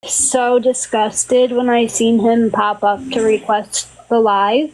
so disgusted when I seen him pop up to request the live.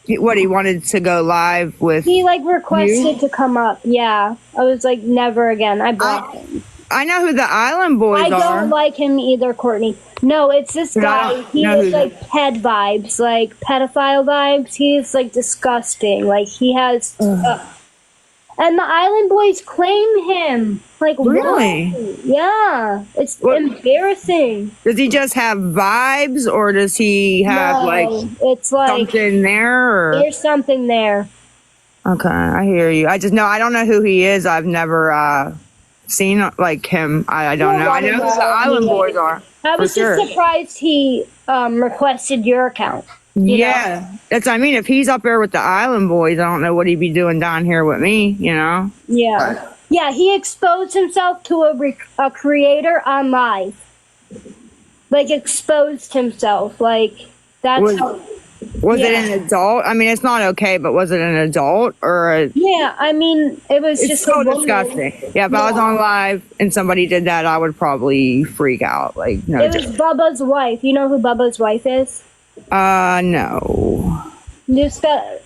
He wanted to go live with He like requested you? to come up. Yeah. I was like, never again. I blocked him. I know who the Island Boys I are. don't like him either, Courtney. No, it's this guy. He is like ped vibes, like pedophile vibes. He's like disgusting. Like he has and the Island Boys claim him. Like, really? Why? Yeah. It's embarrassing. Does he just have vibes, or does he have it's like something there? Or? There's something there. Okay, I hear you. I don't know who he is. I've never seen like him. I don't know. I know who the Island Boys are. I was just surprised he requested your account. Yeah, that's. I mean, if he's up there with the Island Boys, I don't know what he'd be doing down here with me. You know? Yeah, yeah. He exposed himself to a creator on live. Like exposed himself. Like that's. Was it an adult? I mean, it's not okay, but was it an adult or a... Yeah, I mean, it was just so disgusting. Yeah, if I was on live and somebody did that, I would probably freak out. Like, no. It was Bubba's wife. You know who Bubba's wife is? No.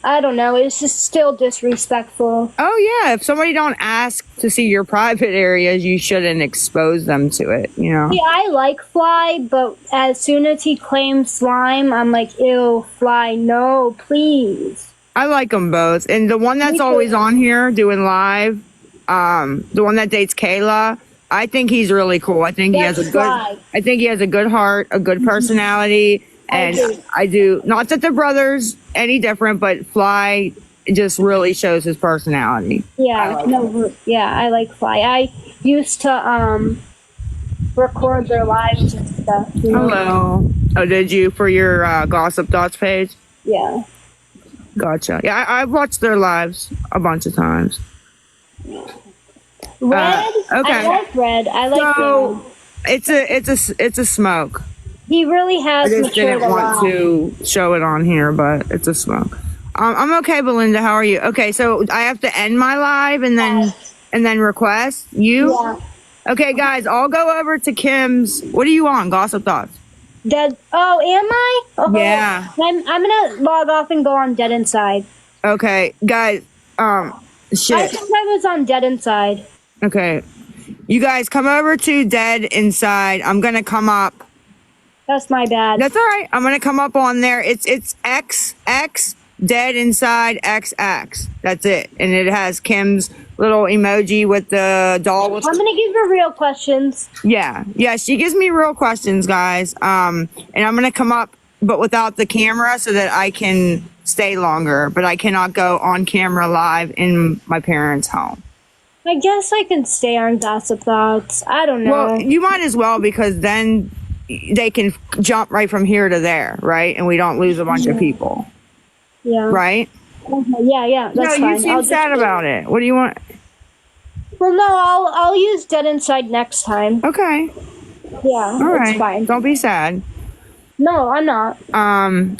I don't know. It's just still disrespectful. Oh, yeah. If somebody don't ask to see your private areas, you shouldn't expose them to it, you know? Yeah, I like Fly, but as soon as he claims Slime, I'm like, ew, Fly, no, please. I like them both. And the one that's always on here doing live, the one that dates Kayla, I think he's really cool. I think he has a good heart, a good personality. And I do, not that the brothers any different, but Fly just really shows his personality. Yeah, I like Fly. I used to record their lives and stuff. You know? Hello. Oh, did you for your Gossip Thoughts page? Yeah. Gotcha. Yeah, I've watched their lives a bunch of times. Red? Okay. I like Red. I like Red. It's a smoke. He really has. I just didn't want to show it on here, but it's a smoke. I'm okay, Belinda. How are you? Okay, so I have to end my live and then request you. Yeah. Okay, guys, I'll go over to Kim's. What are you on? Gossip Thoughts. Dead. Oh, am I? Oh, yeah. I'm gonna log off and go on Dead Inside. Okay, guys. Shit. I think I was on Dead Inside. Okay, you guys come over to Dead Inside. I'm gonna come up. That's my bad. That's all right. I'm gonna come up on there. It's XX Dead Inside XX. That's it, and it has Kim's little emoji with the doll. I'm gonna give her real questions. Yeah, she gives me real questions, guys. And I'm gonna come up, but without the camera, so that I can stay longer. But I cannot go on camera live in my parents' home. I guess I can stay on Gossip Thoughts. I don't know. Well, you might as well, because then they can jump right from here to there, right? And we don't lose a bunch of people. Yeah. Right? Yeah. That's fine. You seem sad about it. What do you want? Well, no, I'll use Dead Inside next time. Okay. Yeah. All right. It's fine. Don't be sad. No, I'm not. All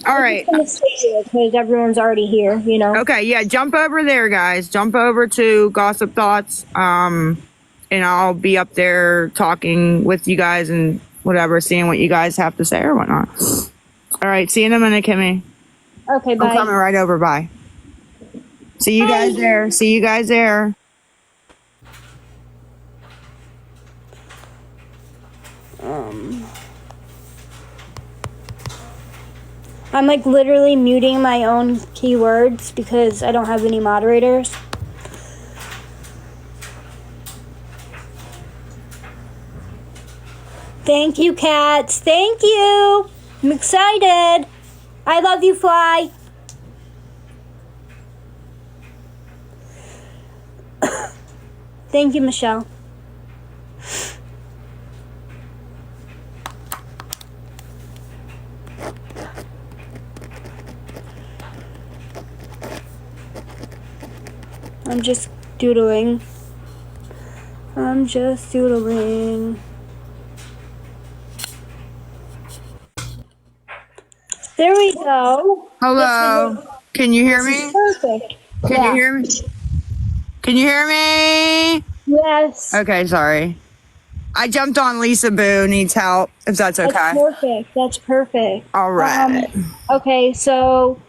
right. I'm just gonna stay here because everyone's already here, you know. Okay, yeah, jump over there, guys. Jump over to Gossip Thoughts. And I'll be up there talking with you guys and whatever, seeing what you guys have to say or whatnot. All right, see you in a minute, Kimmy. Okay, bye. I'm coming right over. Bye. See you guys there. See you guys there. I'm like literally muting my own keywords because I don't have any moderators. Thank you, cats. Thank you. I'm excited. I love you, Fly. Thank you, Michelle. I'm just doodling. There we go. Hello. Can you hear me? Perfect. Can you hear me? Can you hear me? Yes. Okay, sorry. I jumped on Lisa Boo needs help, if that's okay. That's perfect. That's perfect. All right. Okay, so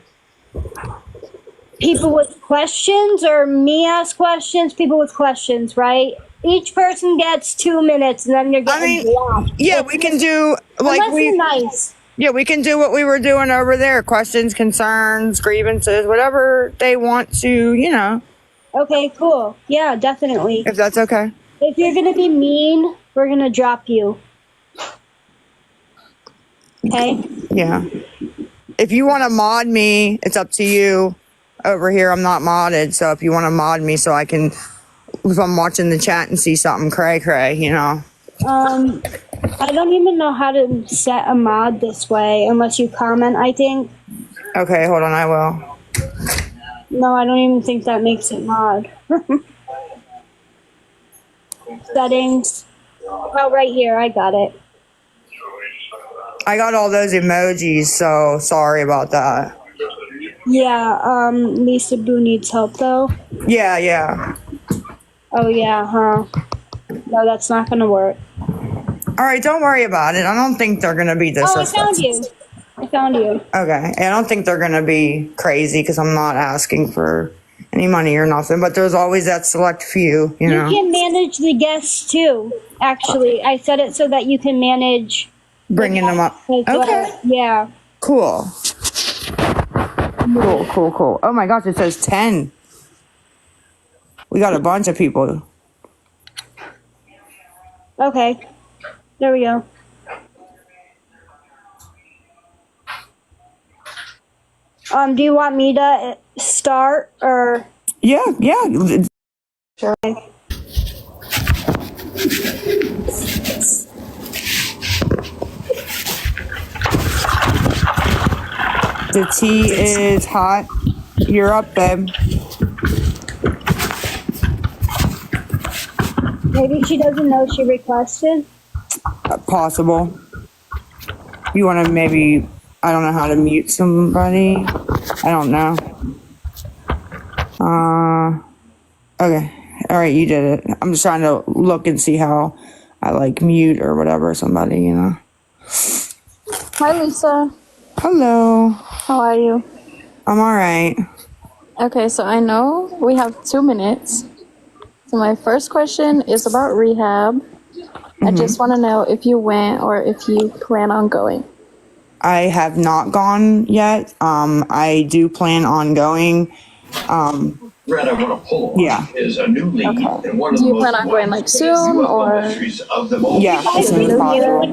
people with questions or me ask questions? People with questions, right? Each person gets 2 minutes, and then you're getting blocked. Yeah, we can do Unless you're nice. Yeah, we can do what we were doing over there. Questions, concerns, grievances, whatever they want to, Okay, cool. Yeah, definitely. if that's okay. If you're gonna be mean, we're gonna drop you. Okay? Yeah. If you want to mod me, it's up to you. Over here, I'm not modded, so if you want to mod me so I can, if I'm watching the chat and see something cray, I don't even know how to set a mod this way unless you comment, I think. Okay, hold on, I will. No, I don't even think that makes it mod. Settings. Oh, right here, I got it. I got all those emojis, so sorry about that. Yeah, Lisa Boo needs help though. Yeah. Oh yeah, huh? No, that's not gonna work. All right, don't worry about it. I don't think they're gonna be disrespectful. I found you. Okay, I don't think they're gonna be crazy because I'm not asking for any money or nothing. But there's always that select few, You can manage the guests too. Actually, I set it so that you can manage bringing them up. Okay. Yeah. Cool. Oh my gosh, it says 10. We got a bunch of people. Okay. There we go. Do you want me to start or? Yeah. Sure. The tea is hot. You're up, babe. Maybe she doesn't know she requested. Possible. You want to maybe, I don't know how to mute somebody. I don't know. Okay. All right, you did it. I'm just trying to look and see how I mute or whatever somebody. Hi, Lisa. Hello. How are you? I'm all right. Okay, so I know we have 2 minutes. So my first question is about rehab. I just want to know if you went or if you plan on going. I have not gone yet. I do plan on going. Red, I want to pull Yeah. is a new league Okay. and one of Do the you most plan on going soon or? of them all. Yeah, as soon as possible.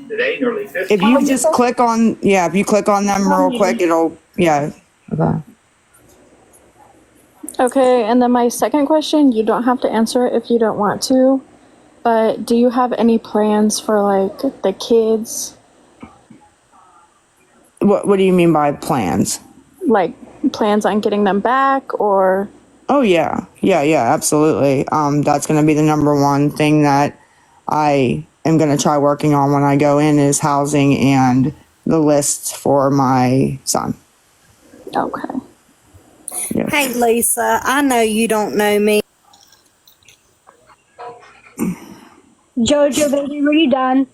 Today, nearly 50. If you just click on, if you click on them real quick, it'll, Okay. Okay, and then my second question, you don't have to answer it if you don't want to, but do you have any plans for the kids? What do you mean by plans? Plans on getting them back or? Oh yeah, absolutely. That's going to be the number one thing that I am going to try working on when I go in is housing and the lists for my son. Okay. Yes. Hey, Lisa, I know you don't know me. Jojo, baby, were you done?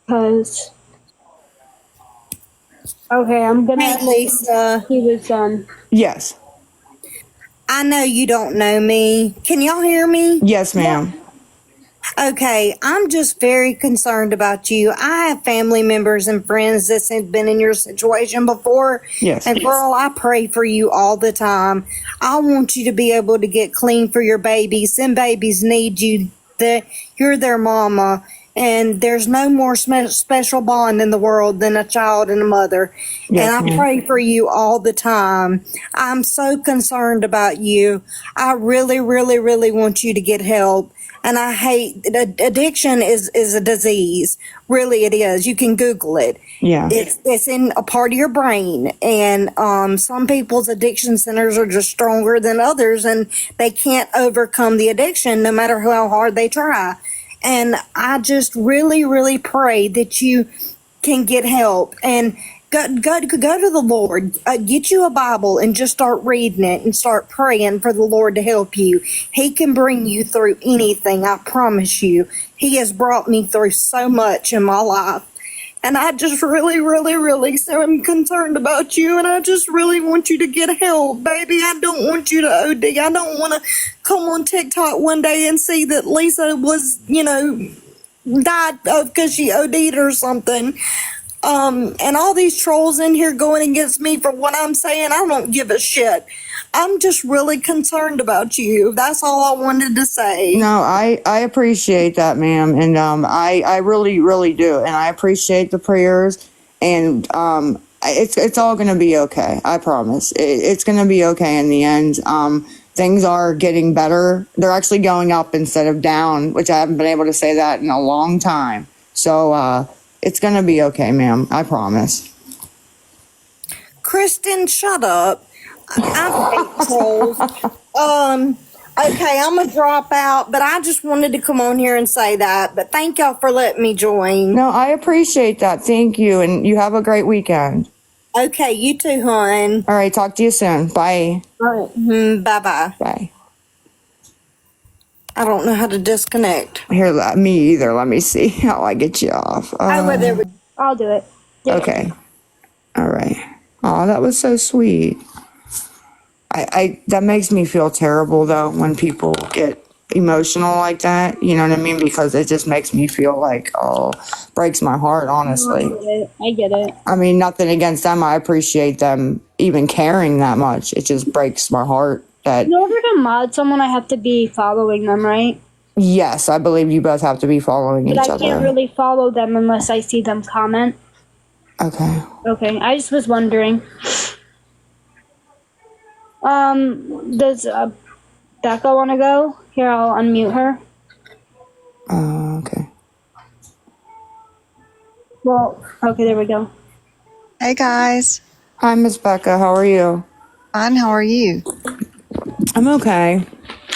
Cause. Okay, I'm gonna. Hey, Lisa, He was done. Yes. I know you don't know me. Can y'all hear me? Yes, ma'am. Okay, I'm just very concerned about you. I have family members and friends that have been in your situation before. Yes. And girl, I pray for you all the time. I want you to be able to get clean for your babies. Them babies need you. You're their mama. And there's no more special bond in the world than a child and a mother. Yes, and I ma'am. pray for you all the time. I'm so concerned about you. I really, really, really want you to get help. And I hate addiction is a disease. Really, it is. You can Google it. Yeah. It's in a part of your brain, and some people's addiction centers are just stronger than others, and they can't overcome the addiction no matter how hard they try. And I just really, really pray that you can get help. And Go to the Lord. Get you a Bible and just start reading it and start praying for the Lord to help you. He can bring you through anything. I promise you. He has brought me through so much in my life. And I just really, really, really so am concerned about you. And I just really want you to get help, baby. I don't want you to OD. I don't want to come on TikTok one day and see that Lisa was, died because she OD'd or something. And all these trolls in here going against me for what I'm saying, I don't give a shit. I'm just really concerned about you. That's all I wanted to say. No, I appreciate that, ma'am. And I really, really do. And I appreciate the prayers. And it's all going to be okay. I promise. It's going to be okay in the end. Things are getting better. They're actually going up instead of down, which I haven't been able to say that in a long time. So it's going to be okay, ma'am. I promise. Kristen, shut up. I hate trolls. Okay, I'm gonna drop out, but I just wanted to come on here and say that. But thank y'all for letting me join. No, I appreciate that. Thank you. And you have a great weekend. Okay, you too, hon. All right. Talk to you soon. Bye. All right. Bye-bye. Bye. I don't know how to disconnect. Here, me either. Let me see how I get you off. Well, there we go. I'll do it. Okay. All right. Oh, that was so sweet. I that makes me feel terrible though when people get emotional like that. You know what I mean? Because it just makes me feel like, breaks my heart, honestly. I get it. I mean, nothing against them. I appreciate them even caring that much. It just breaks my heart that. In order to mod someone, I have to be following them, right? Yes, I believe you both have to be following each other. But I can't really follow them unless I see them comment. Okay. Okay, I just was wondering. Does Becca want to go? Here, I'll unmute her. Okay. Well, okay, there we go. Hey guys. Hi, Miss Becca. How are you? Fine, how are you? I'm okay.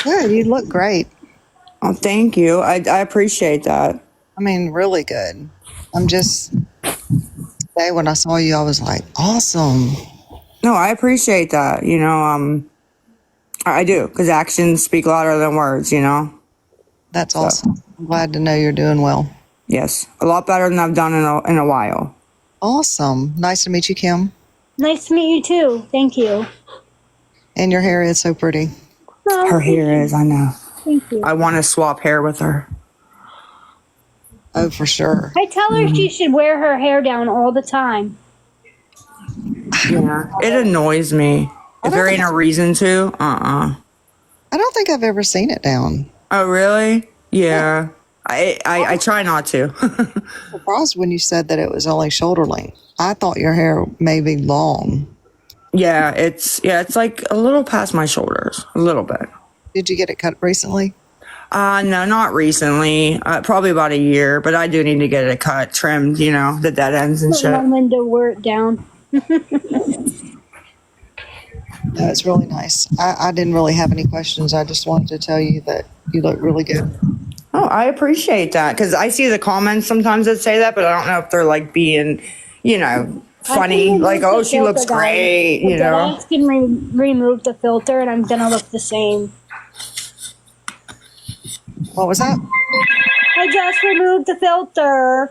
Good, you look great. Oh, thank you. I appreciate that. I mean, really good. Today when I saw you, I was like, awesome. No, I appreciate that. I do, because actions speak louder than words, That's awesome. I'm glad to know you're doing well. Yes, a lot better than I've done in a while. Awesome. Nice to meet you, Kim. Nice to meet you too. Thank you. And your hair is so pretty. Oh, Her hair is, I know. Thank you. I want to swap hair with her. Oh, for sure. I tell her she should wear her hair down all the time. Yeah, it annoys me. If there ain't a reason to, I don't think I've ever seen it down. Oh, really? Yeah. I try not to. I'm surprised when you said that it was only shoulder length. I thought your hair may be long. Yeah, it's like a little past my shoulders, a little bit. Did you get it cut recently? No, not recently. Probably about a year, but I do need to get it cut, trimmed, the dead ends and shit. I'm going to wear it down. That's really nice. I didn't really have any questions. I just wanted to tell you that you look really good. Oh, I appreciate that, because I see the comments sometimes that say that, but I don't know if they're like being, funny. Like, oh, she looks great, I can remove the filter and I'm going to look the same. What was that? I just removed the filter.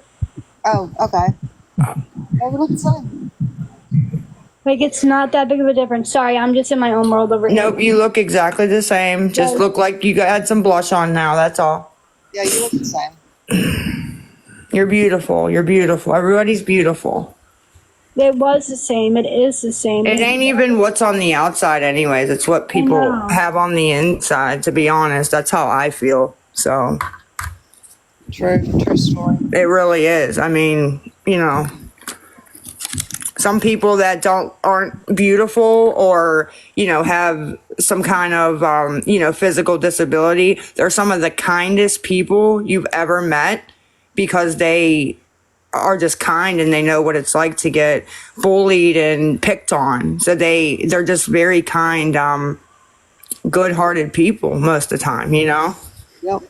Oh, okay. Oh, we look the same. Like, it's not that big of a difference. Sorry, I'm just in my own world over here. Nope, you look exactly the same. Just look like you had some blush on now, that's all. Yeah, you look the same. You're beautiful. You're beautiful. Everybody's beautiful. It was the same. It is the same. It ain't even what's on the outside anyways. It's what people have on the inside, to be honest. That's how I feel. So. True story. It really is. I mean, some people that aren't beautiful or, have some kind of, physical disability, they're some of the kindest people you've ever met because they are just kind and they know what it's like to get bullied and picked on. So they're just very kind, good-hearted people most of the time, Yep.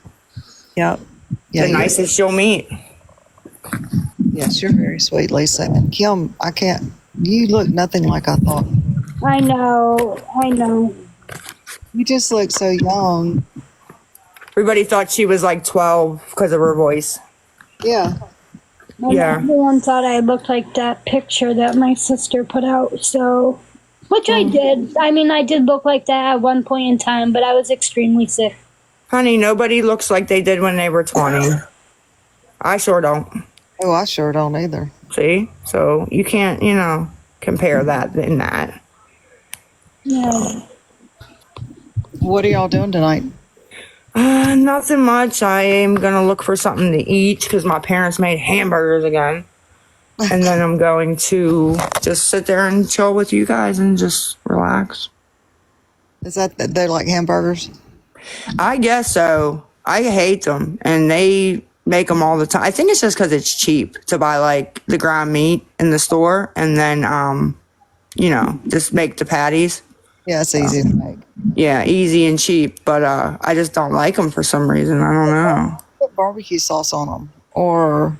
Yeah, the nicest you'll meet. Yes, you're very sweet, Lisa. And Kim, you look nothing like I thought. I know. You just look so young. Everybody thought she was like 12 because of her voice. Yeah. Yeah. Everyone thought I looked like that picture that my sister put out, so. Which I did. I mean, I did look like that at one point in time, but I was extremely sick. Honey, nobody looks like they did when they were 20. I sure don't. Oh, I sure don't either. See? So you can't, compare that in that. Yeah. What are y'all doing tonight? Nothing much. I am going to look for something to eat because my parents made hamburgers again. And then I'm going to just sit there and chill with you guys and just relax. Is that they're like hamburgers? I guess so. I hate them. And they make them all the time. I think it's just because it's cheap to buy like the ground meat in the store and then, just make the patties. Yeah, it's easy to make. Yeah, easy and cheap. But I just don't like them for some reason. I don't know. Put barbecue sauce on them or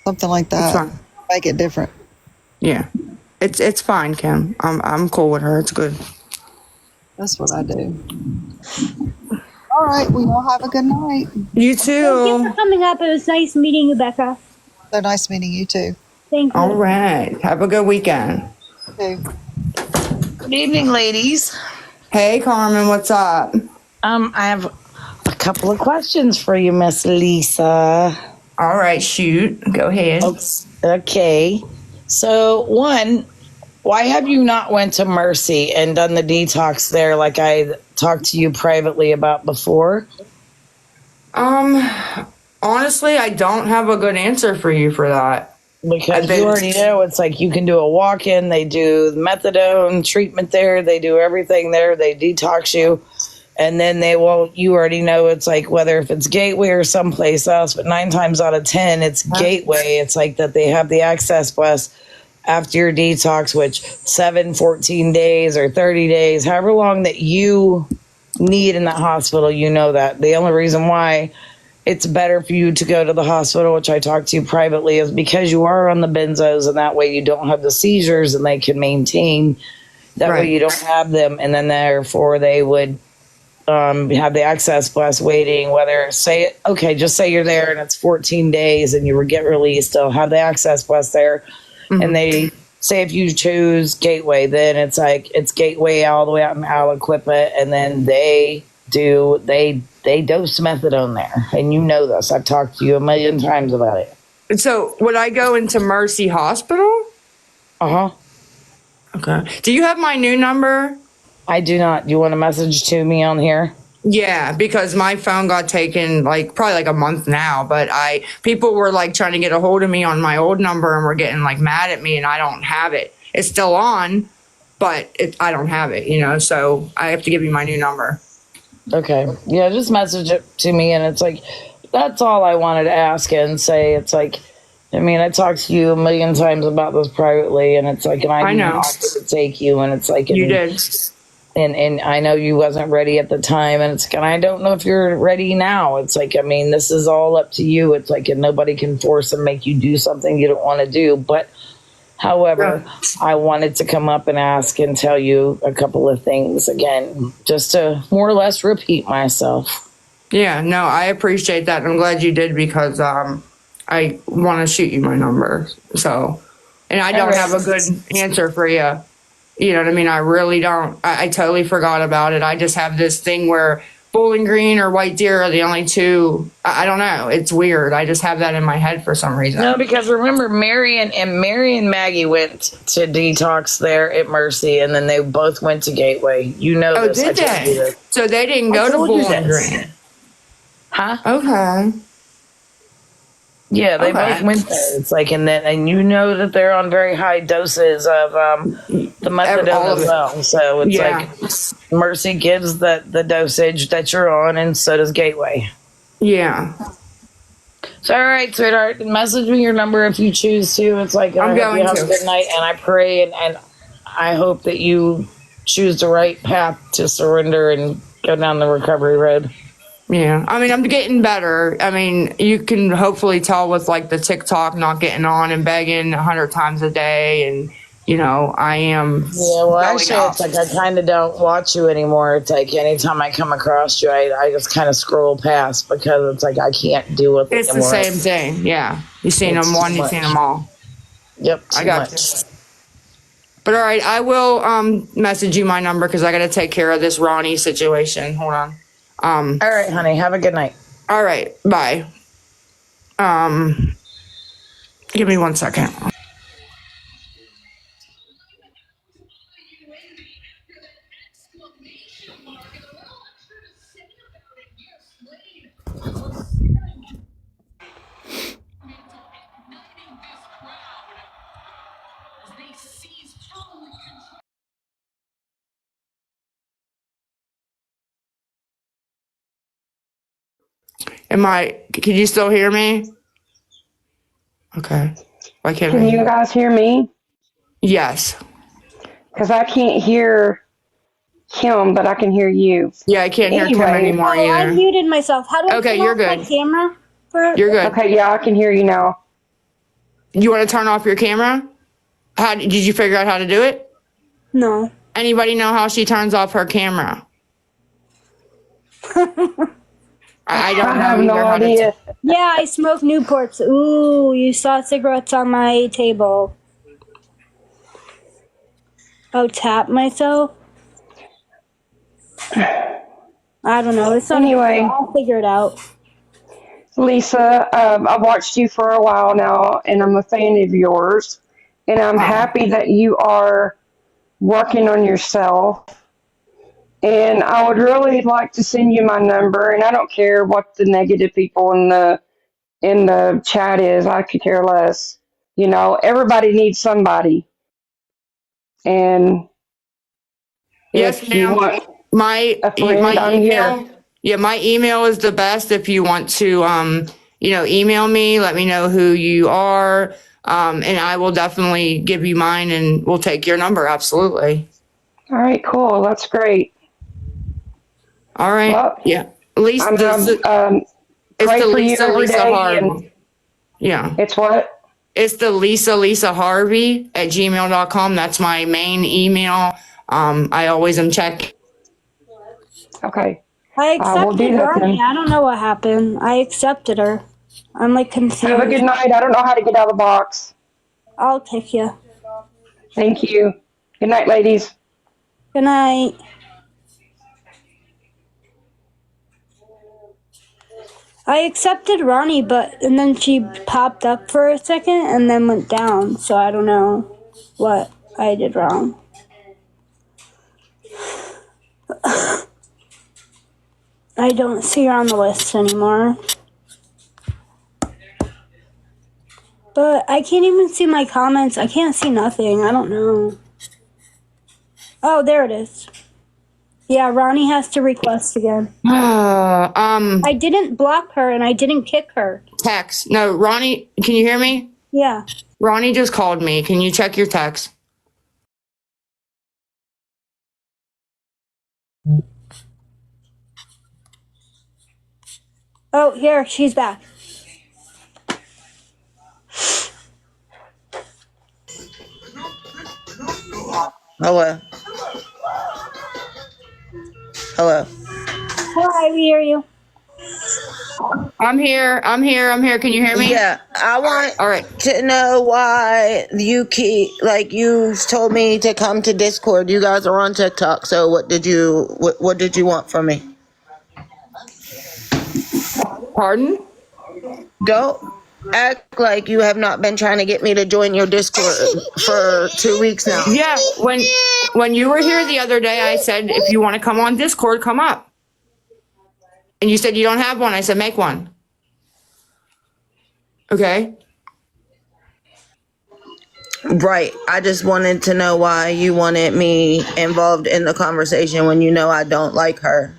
something like that. It's fine. Make it different. Yeah, it's fine, Kim. I'm cool with her. It's good. That's what I do. All right, we all have a good night. You Thank you too. for coming up. It was nice meeting you, Becca. So nice meeting you too. Thank you. All right. Have a good weekend. Okay. Good evening, ladies. Hey, Carmen, what's up? I have a couple of questions for you, Miss Lisa. All right, shoot. Go ahead. Okay. So, one, why have you not went to Mercy and done the detox there like I talked to you privately about before? Honestly, I don't have a good answer for you for that. Because you already know it's like you can do a walk-in, they do the methadone treatment there, they do everything there, they detox you, and then you already know it's like whether if it's Gateway or someplace else, but 9 times out of 10 it's Gateway. It's like that they have the access bus after your detox, which 7, 14 days or 30 days, however long that you need in that hospital, you know that. The only reason why it's better for you to go to the hospital, which I talked to you privately, is because you are on the benzos, and that way you don't have the seizures and they can maintain. That way you don't have them, and then therefore they would have the access bus waiting, just say you're there and it's 14 days and you would get released, they'll have the access bus there. And they say if you choose Gateway, then it's like it's Gateway all the way out in Aliquippa, and then they dose methadone there, and you know this. I've talked to you a million times about it. So, would I go into Mercy Hospital? Uh-huh. Okay. Do you have my new number? I do not. You want a message to me on here? Yeah, because my phone got taken probably a month now, but people were trying to get a hold of me on my old number and were getting mad at me, and I don't have it. It's still on, but I don't have it, so I have to give you my new number. Okay. Yeah, just message it to me, and it's like, that's all I wanted to ask and say. It's like, I mean, I talked to you a million times about this privately, and it's like, and I know. offered to take you, and it's like, You did. And I know you wasn't ready at the time, and it's and I don't know if you're ready now. It's like, I mean, this is all up to you. It's like, and nobody can force and make you do something you don't want to do. But however, I wanted to come up and ask and tell you a couple of things again, just to more or less repeat myself. Yeah, no, I appreciate that. I'm glad you did because I want to shoot you my number. So, and I don't have a good answer for you. You know what I mean? I really don't. I totally forgot about it. I just have this thing where Bowling Green or White Deer are the only two. I don't know. It's weird. I just have that in my head for some reason. No, because remember, Mary and Maggie went to detox there at Mercy, and then they both went to Gateway. You know Oh, this. did they? So they didn't go to Bowling Green. Huh? Okay. Yeah, they both went there. It's like, and you know that they're on very high doses of the methadone as well. So it's like Mercy gives the dosage that you're on, and so does Gateway. Yeah. So, all right, sweetheart, message me your number if you choose to. It's like, I'm going you have to. a good night, and I pray and I hope that you choose the right path to surrender and go down the recovery road. Yeah, I mean, I'm getting better. I mean, you can hopefully tell with like the TikTok not getting on and begging 100 times a day, and I am. Yeah, well, going actually, up. it's like I kind of don't watch you anymore. It's like anytime I come across you, I just kind of scroll past because it's like I can't deal with it It's the anymore. same thing. Yeah, you've seen It's them too one, you've seen much. them all. Yep, I too got much. you. But all right, I will message you my number because I got to take care of this Ronnie situation. Hold on. All right, honey. Have a good night. All right, bye. Give me 1 second. Can you still hear me? Okay. Why can't Can I? you guys hear me? Yes. Because I can't hear Kim, but I can hear you. Yeah, I can't hear Kim Anyway, anymore Oh, I either. muted myself. How do I Okay, turn you're off my good. camera? You're good. okay, yeah, I can hear you now. You want to turn off your camera? How did you figure out how to do it? No. Anybody know how she turns off her camera? I don't I know have either no how to. idea. Yeah, I smoke Newports. Ooh, you saw cigarettes on my table. Oh, tap myself? I don't know. It's not. Anyway, I'll figure it out. Lisa, I've watched you for a while now, and I'm a fan of yours. And I'm happy that you are working on yourself. And I would really like to send you my number. And I don't care what the negative people in the chat is. I could care less. You know, everybody needs somebody. And Yes, if you ma'am. want My a friend, I'm here. email. Yeah, my email is the best if you want to email me, let me know who you are, and I will definitely give you mine and we'll take your number. Absolutely. All right, cool. That's great. All right. Well, Yeah. Lisa, I'm it's pray the for you every Lisa day, and Harvey. Yeah. it's what? It's the Lisa Harvey at gmail.com. That's my main email. I always am checking. Okay, I we'll do accepted that Ronnie. then. I don't know what happened. I accepted her. I'm like Have a good confused. night. I don't know how to get out of the box. I'll take you. Thank you. Good night, ladies. Good night. I accepted Ronnie, and then she popped up for a second and then went down. So I don't know what I did wrong. I don't see her on the list anymore. But I can't even see my comments. I can't see nothing. I don't know. Oh, there it is. Yeah, Ronnie has to request again. I didn't block her and I didn't kick her. Text. No, Ronnie, can you hear me? Yeah. Ronnie just called me. Can you check your text? Oh, here, she's back. Hello. Hello. Hi, we hear you. I'm here. Can you hear me? Yeah, I want All right. to know why you you told me to come to Discord. You guys are on TikTok, so what did you want from me? Pardon? Don't act like you have not been trying to get me to join your Discord for 2 weeks now. Yeah. When you were here the other day, I said, if you want to come on Discord, come up. And you said you don't have one. I said, make one. Okay. Right. I just wanted to know why you wanted me involved in the conversation when you know I don't like her.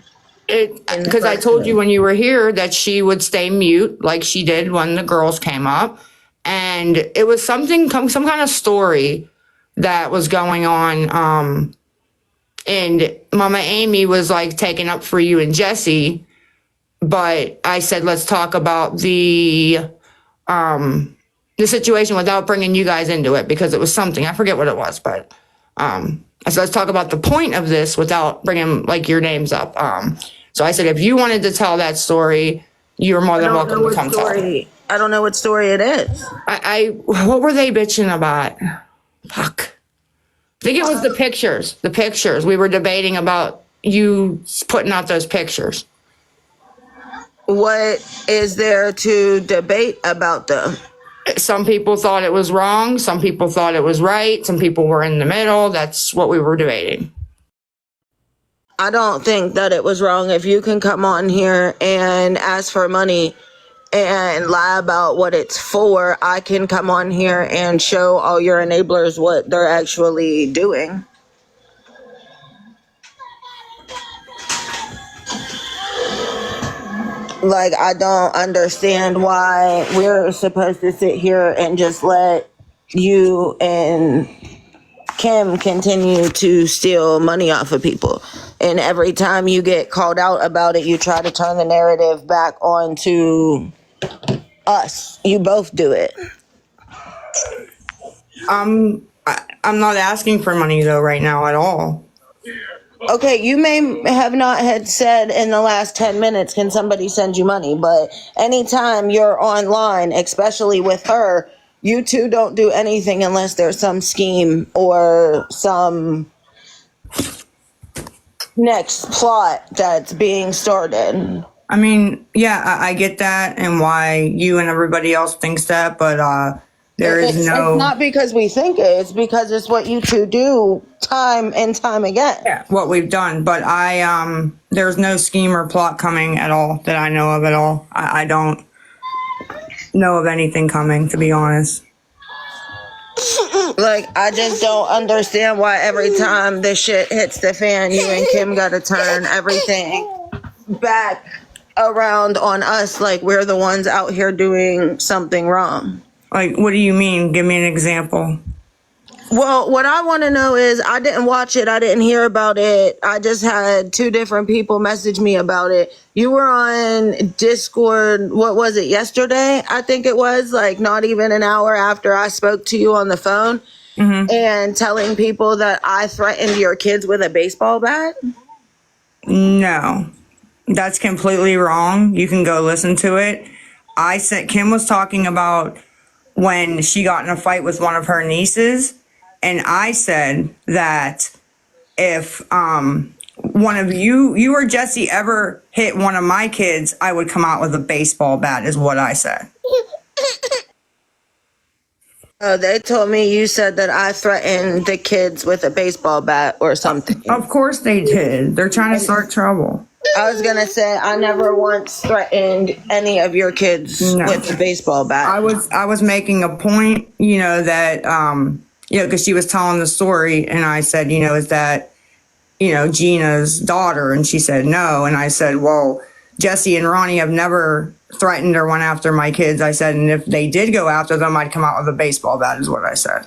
Because I told you when you were here that she would stay mute like she did when the girls came up. And it was some kind of story that was going on. And Mama Amy was like taking up for you and Jesse but I said, let's talk about the situation without bringing you guys into it, because it was something, I forget what it was, but I said, let's talk about the point of this without bringing like your names up. So I said, if you wanted to tell that story, you're more than welcome to come tell it. I don't know what story it is. What were they bitching about? Fuck. I think it was the pictures. The pictures. We were debating about you putting out those pictures. What is there to debate about them? Some people thought it was wrong. Some people thought it was right. Some people were in the middle. That's what we were debating. I don't think that it was wrong. If you can come on here and ask for money and lie about what it's for, I can come on here and show all your enablers what they're actually doing. Like, I don't understand why we're supposed to sit here and just let you and Kim continue to steal money off of people. And every time you get called out about it, you try to turn the narrative back onto us. You both do it. I'm not asking for money though right now at all. Okay, you may have not had said in the last 10 minutes, can somebody send you money? But anytime you're online, especially with her, you two don't do anything unless there's some scheme or some next plot that's being started. I mean, yeah, I get that and why you and everybody else thinks that, but it's not because we think it, it's because it's what you two do time and time again. Yeah, what we've done. But there's no scheme or plot coming at all that I know of at all. I don't know of anything coming, to be honest. Like, I just don't understand why every time this shit hits the fan, you and Kim gotta turn everything back around on us like we're the ones out here doing something wrong. Like, what do you mean? Give me an example. Well, what I want to know is, I didn't watch it. I didn't hear about it. I just had two different people message me about it. You were on Discord, what was it, yesterday? I think it was, like, not even an hour after I spoke to you on the phone, and telling people that I threatened your kids with a baseball bat? No, that's completely wrong. You can go listen to it. I said, Kim was talking about when she got in a fight with one of her nieces. And I said that if one of you or Jesse ever hit one of my kids, I would come out with a baseball bat, is what I said. They told me you said that I threatened the kids with a baseball bat or something. Of course they did. They're trying to start trouble. I was going to say, I never once threatened any of your kids with a baseball bat. I was making a point, that, because she was telling the story, and I said, is that, Gina's daughter? And she said, no. And I said, well, Jesse and Ronnie have never threatened or went after my kids. I said, and if they did go after them, I'd come out with a baseball bat, is what I said.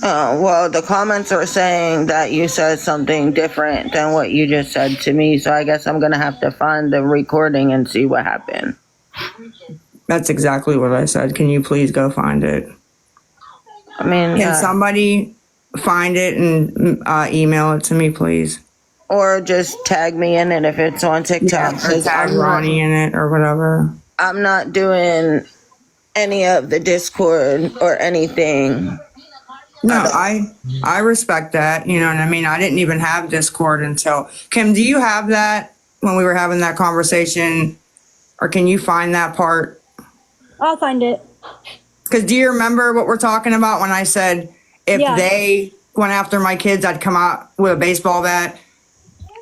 Well, the comments are saying that you said something different than what you just said to me, so I guess I'm going to have to find the recording and see what happened. That's exactly what I said. Can you please go find it? I mean, can somebody find it and email it to me, please? Or just tag me in it if it's on TikTok. Yeah, or tag Ronnie in it or whatever. I'm not doing any of the Discord or anything. No, I respect that. You know what I mean? I didn't even have Discord until... Kim, do you have that when we were having that conversation? Or can you find that part? I'll find it. Because do you remember what we're talking about when I said if they went after my kids, I'd come out with a baseball bat?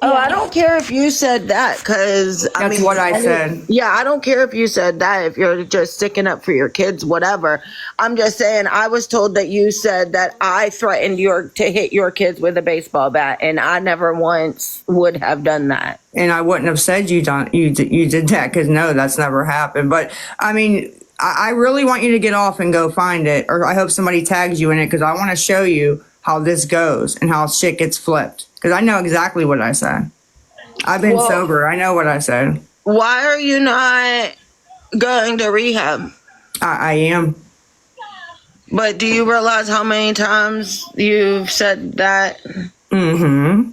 Oh, I don't care if you said that, because that's what I said. Yeah, I don't care if you said that, if you're just sticking up for your kids, whatever. I'm just saying, I was told that you said that I threatened to hit your kids with a baseball bat, and I never once would have done that. And I wouldn't have said you did that, because no, that's never happened. But I mean, I really want you to get off and go find it, or I hope somebody tags you in it, because I want to show you how this goes and how shit gets flipped. Because I know exactly what I said. I've been Well- sober. I know what I said. Why are you not going to rehab? I am. But do you realize how many times you've said that? Mm-hmm.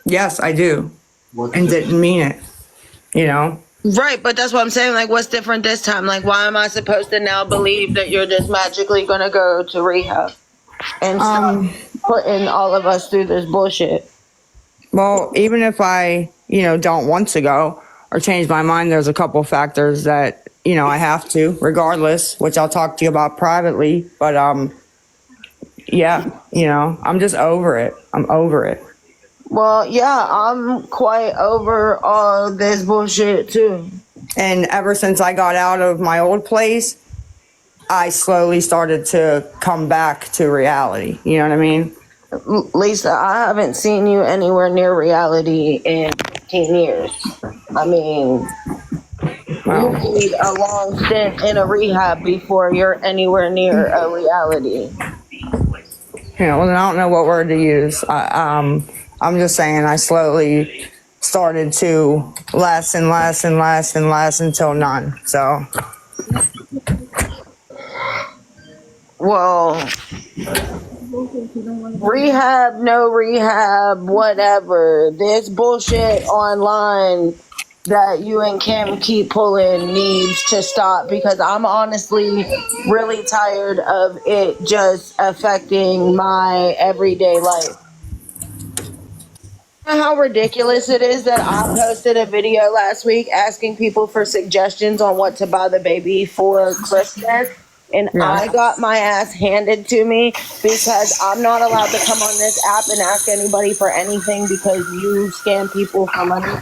Yes, I do. And didn't mean it. You know? Right, but that's what I'm saying. Like, what's different this time? Like, why am I supposed to now believe that you're just magically going to go to rehab and stop putting all of us through this bullshit? Well, even if I, don't want to go or change my mind, there's a couple factors that, I have to, regardless, which I'll talk to you about privately. But, yeah, I'm just over it. I'm over it. Well, yeah, I'm quite over all this bullshit, too. And ever since I got out of my old place, I slowly started to come back to reality. You know what I mean? Lisa, I haven't seen you anywhere near reality in 15 years. I mean, Wow. you need a long stint in a rehab before you're anywhere near a reality. Well, I don't know what word to use. I'm just saying I slowly started to less and less and less and less until none. So. Well, rehab, no rehab, whatever. This bullshit online that you and Kim keep pulling needs to stop, because I'm honestly really tired of it just affecting my everyday life. You know how ridiculous it is that I posted a video last week asking people for suggestions on what to buy the baby for Christmas, and I got my ass handed to me because I'm not allowed to come on this app and ask anybody for anything because you scam people for money.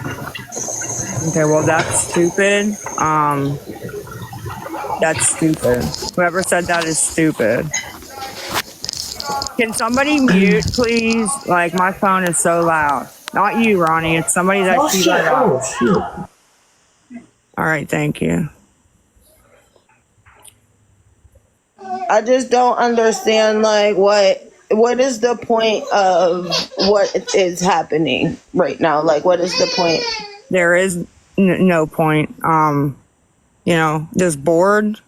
Okay, well, that's stupid. That's stupid. Whoever said that is stupid. Can somebody mute, please? Like, my phone is so loud. Not you, Ronnie. It's somebody that she let off. All right, thank you. I just don't understand, like, what is the point of what is happening right now? Like, what is the point? There is no point. Just bored.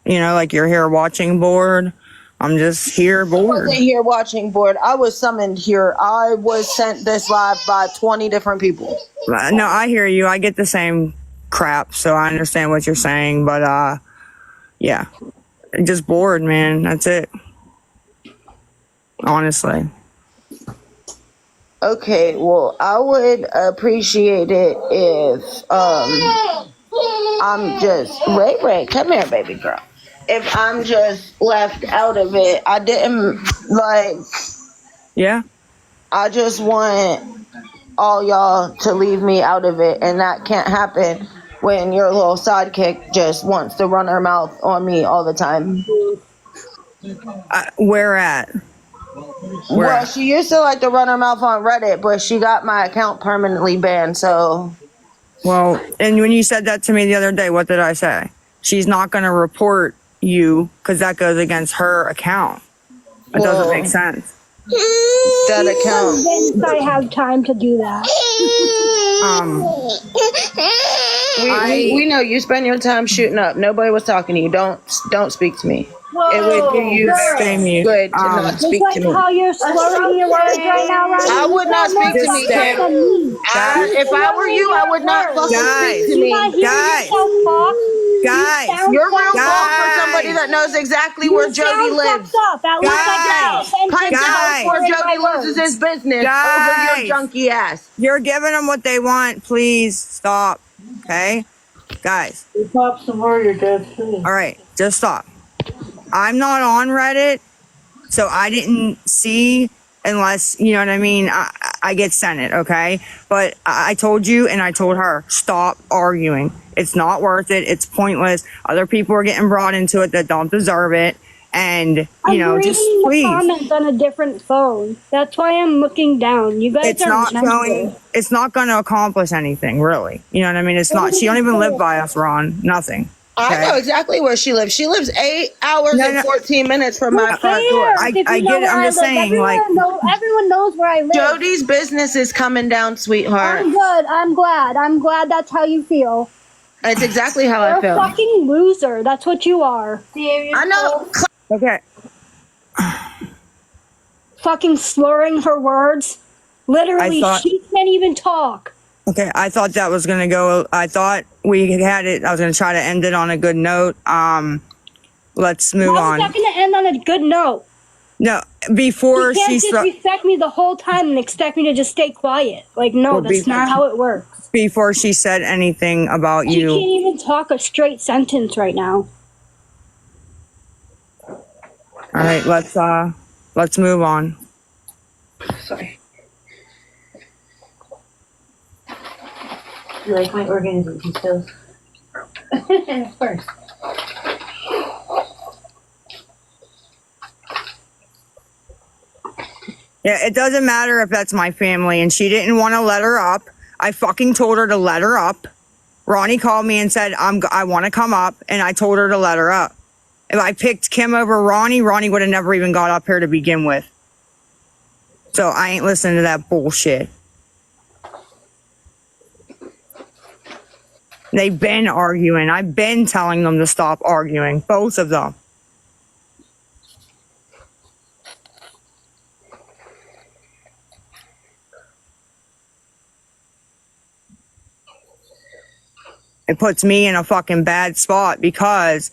Like you're here watching bored. I'm just here bored. I wasn't here watching bored. I was summoned here. I was sent this live by 20 different people. No, I hear you. I get the same crap, so I understand what you're saying. But yeah, just bored, man. That's it. Honestly. Okay, well, I would appreciate it if I'm just Ray, come here, baby girl. If I'm just left out of it, I didn't like. Yeah. I just want all y'all to leave me out of it, and that can't happen when your little sidekick just wants to run her mouth on me all the time. Where at? Well, she used to like to run her mouth on Reddit, but she got my account permanently banned, so. Well, and when you said that to me the other day, what did I say? She's not going to report you because that goes against her account. It doesn't make sense. That account. Convinced I have time to do that. We know you spend your time shooting up. Nobody was talking to you. Don't speak to me. Whoa, it would do you very good to not speak to me. How you're slurring your words right now, Ronnie. I would not speak to me, Kim. If I were you, I would not fucking speak to me. Guys, you're real talk for somebody that knows exactly where Jody lives. Pipe down before Jody loses his business over your junkie ass. You're giving them what they want. Please stop. Okay, guys. You pop some more, you're dead too. All right, just stop. I'm not on Reddit, so I didn't see unless, you know what I mean, I get sent it, okay? But I told you and I told her, stop arguing. It's not worth it. It's pointless. Other people are getting brought into it that don't deserve it. And, just please. I'm reading the comments on a different phone. That's why I'm looking down. You guys it's not going to accomplish anything, really. You know what I mean? It's not. She don't even live by us, Ron. Nothing. I know exactly where she lives. She lives 8 hours and 14 minutes from my front door. I get it. I'm just saying, like, everyone knows where I live. Jody's business is coming down, sweetheart. I'm good. I'm glad. I'm glad that's how you feel. It's exactly how You're I feel. a fucking loser. That's what you are. I know. Okay. Fucking slurring her words. Literally, she can't even talk. Okay, I thought that was gonna go. I thought we had it. I was gonna try to end it on a good note. Let's move on. How's that gonna end on a good note? No, before you can't disrespect me the whole time and expect me to just stay quiet. Like, no, that's not how it works. Before she said anything about She you. can't even talk a straight sentence right now. All right, let's move on. Sorry. You like my organization skills? Of course. Yeah, it doesn't matter if that's my family, and she didn't want to let her up. I fucking told her to let her up. Ronnie called me and said, I want to come up, and I told her to let her up. If I picked Kim over Ronnie would have never even got up here to begin with. So I ain't listening to that bullshit. They've been arguing. I've been telling them to stop arguing, both of them. It puts me in a fucking bad spot because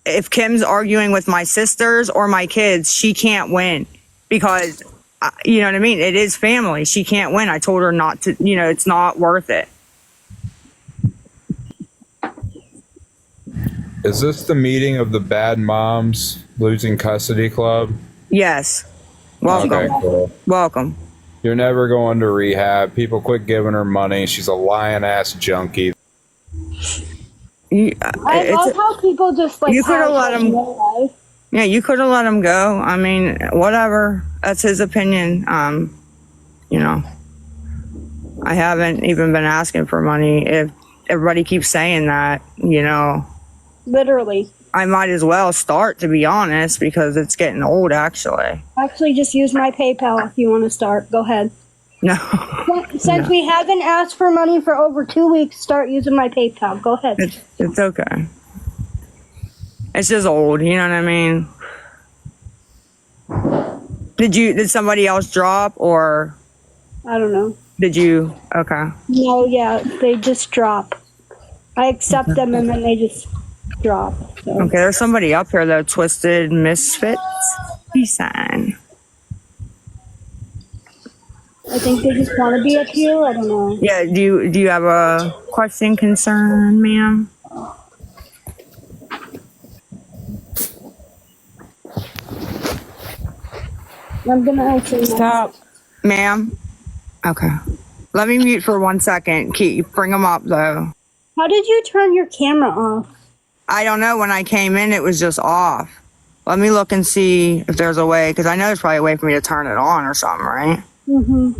if Kim's arguing with my sisters or my kids, she can't win because, you know what I mean? It is family. She can't win. I told her not to, it's not worth it. Is this the meeting of the Bad Moms Losing Custody Club? Yes. Welcome. Okay, cool. Welcome. You're never going to rehab. People quit giving her money. She's a lying ass junkie. I love how people just like. You could have let him. Yeah, you could have let him go. I mean, whatever. That's his opinion. I haven't even been asking for money. If everybody keeps saying that, Literally. I might as well start, to be honest, because it's getting old, actually. Actually, just use my PayPal if you want to start. Go ahead. No. Since we haven't asked for money for over 2 weeks, start using my PayPal. Go ahead. It's okay. It's just old, you know what I mean? Did somebody else drop, or? I don't know. Did you? Okay. No, yeah, they just drop. I accept them and then they just drop. So. Okay, there's somebody up here though. Twisted Misfits. Peace sign. I think they just want to be up here. I don't know. Yeah. Do you have a question, concern, ma'am? I'm gonna answer. Stop, ma'am. Okay. Let me mute for 1 second. Bring them up though. How did you turn your camera off? I don't know. When I came in, it was just off. Let me look and see if there's a way, because I know there's probably a way for me to turn it on or something, right? Mm-hmm.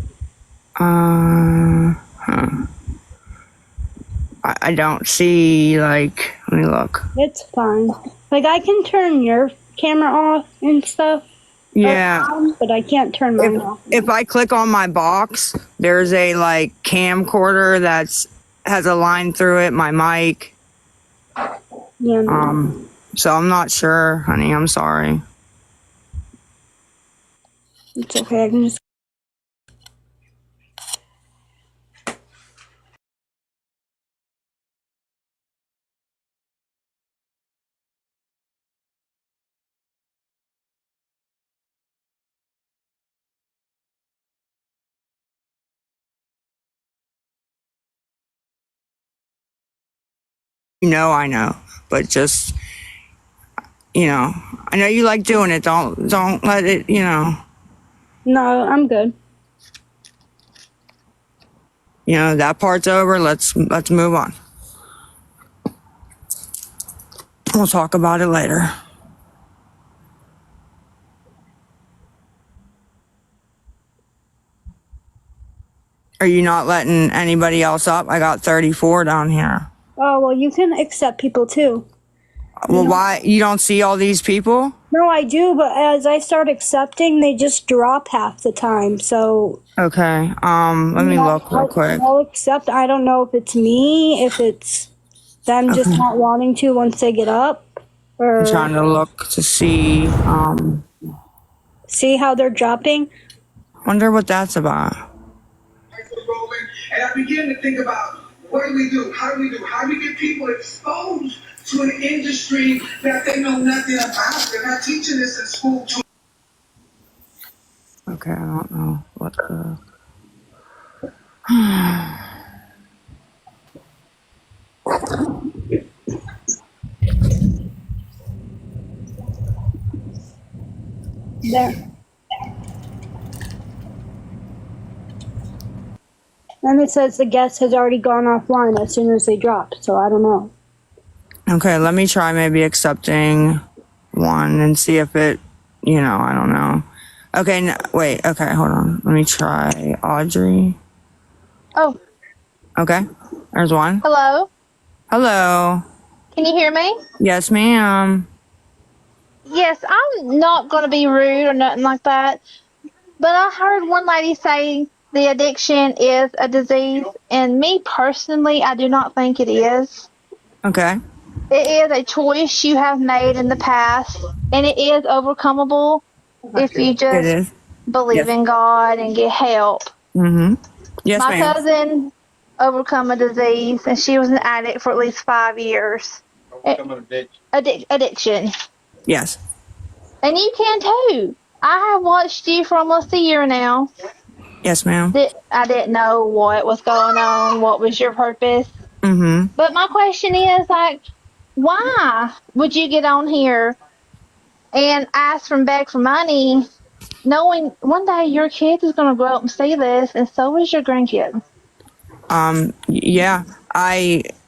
I don't see, like, let me look. It's fine. Like, I can turn your camera off and stuff. Yeah. But I can't turn mine off. If I click on my box, there's a, like, camcorder has a line through it, my mic. Yeah. No. So I'm not sure, honey. I'm sorry. It's okay. I can just. I know, but just, I know you like doing it. Don't let it, No, I'm good. That part's over. Let's move on. We'll talk about it later. Are you not letting anybody else up? I got 34 down here. Oh, well, you can accept people too. Well, why you don't see all these people? No, I do, but as I start accepting, they just drop half the time. So Okay. Let me look real quick. I'll accept. I don't know if it's me, if it's them just not wanting to once they get up, I'm or trying to look to see. see how they're dropping. Wonder what that's about. And I begin to think about what do we do? How do we do? How do we get people exposed to an industry that they know nothing about? They're not teaching this in school. Okay, I don't know what the. There. And it says the guest has already gone offline as soon as they drop, so I don't know. Okay, let me try maybe accepting one and see if it, I don't know. Okay, wait, okay, hold on. Let me try Audrey. Oh, Okay, there's one. hello. Hello. Can you hear me? Yes, ma'am. Yes, I'm not going to be rude or nothing like that, but I heard one lady say the addiction is a disease, and me personally, I do not think it is. Okay. It is a choice you have made in the past, and it is overcomable if you It just is. believe Yes. in God and get help. Mm-hmm. Yes, My ma'am. cousin overcome a disease, and she was an addict for at least 5 years. Addiction. Yes. And you can too. I have watched you for almost a year now. Yes, ma'am. I didn't know what was going on, what was your purpose. Mm-hmm. But my question is, like, why would you get on here and ask from Beck for money, knowing one day your kid is going to grow up and see this, and so is your grandkid? Yeah,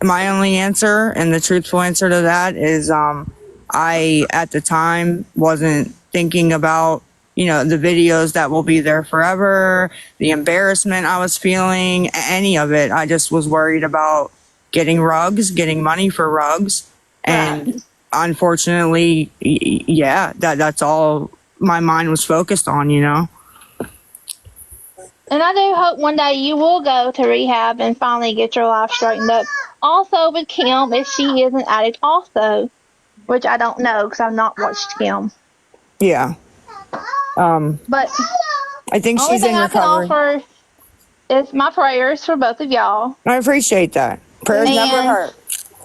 my only answer and the truthful answer to that is, I, at the time, wasn't thinking about, the videos that will be there forever, the embarrassment I was feeling, any of it. I just was worried about getting rugs, getting money for rugs. And unfortunately, yeah, that's all my mind was focused on, And I do hope one day you will go to rehab and finally get your life straightened up. Also with Kim, if she is an addict also, which I don't know because I've not watched Kim. Yeah. But I think only she's thing in I can recovery. offer is my prayers for both of y'all. I appreciate that. Prayers never And hurt.